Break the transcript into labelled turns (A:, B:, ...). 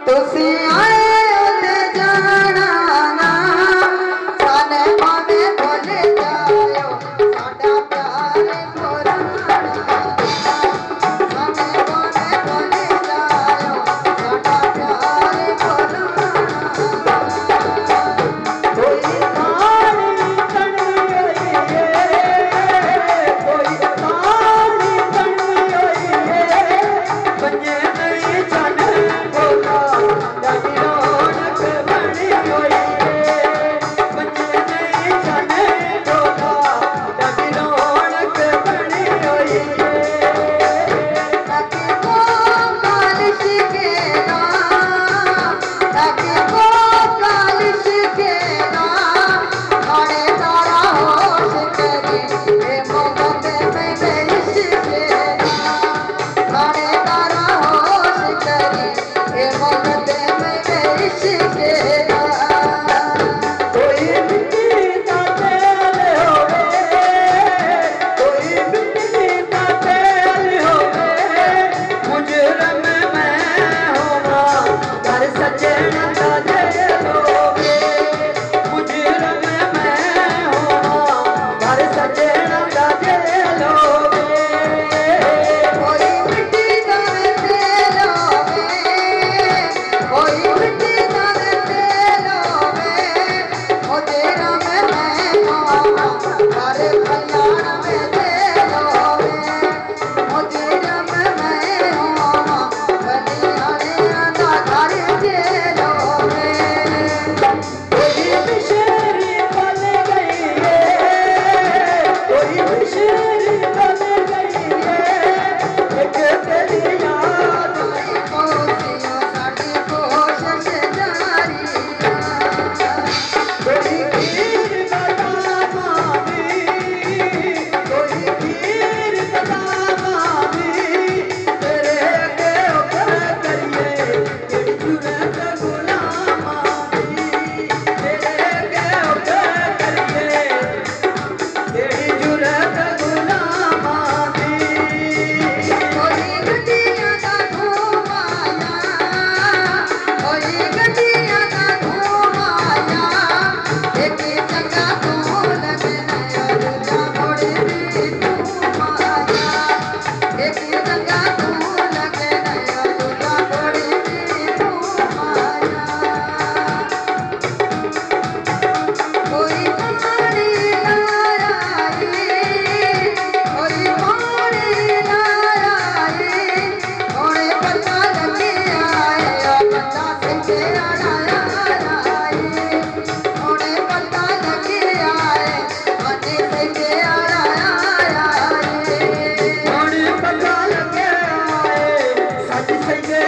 A: तुसी आए उते जाना ना साने माने भूल जायो साडा प्यार पुराना साने माने भूल जायो साडा प्यार पुराना कोई कहानी कणवी होई है कोई कहानी कणवी होई है बंजे नहीं जान बोला डाली रौनक बनी होई है बंजे नहीं जान बोला डाली रौनक बनी होई है ताकि को कालिश के ना ताकि को कालिश के ना खाने तारा होश करे ए मोहब्बत में मेरिश के खाने तारा होश करे ए मोहब्बत में मेरिश के कोई मिट्टी का तेल होवे कोई मिट्टी का तेल होवे मुजरम मैं होवा घर सजन का जेल होवे मुजरम मैं होवा घर सजन का जेल होवे कोई मिट्टी का तेल होवे कोई मिट्टी का तेल होवे मुजरम मैं होवा घर कल्याण में जेल होवे मुजरम मैं होवा कल्याण दा घर जेल होवे कोई बिशेरी बन गई है कोई बिशेरी बन गई है एक तेरी याद में कोसियों साडी कोशिश जारी कोई खीर बता मावी कोई खीर बता मावी तेरे के ऊपर करिए तेरी जुरत गुलाम आवी तेरे के ऊपर करिए तेरी जुरत गुलाम आवी कोई गड्डियां दा धूम आया कोई गड्डियां दा धूम आया एक चंगा तू लगना दूजा मोड़े भी धूम आया एक चंगा तू लगना दूजा मोड़े भी धूम आया कोई पानी लाया कोई पानी लाया थोड़े पता लगे आया पता से आया थोड़े पता लगे आए मजे से आया थोड़े पता लगे आए सच से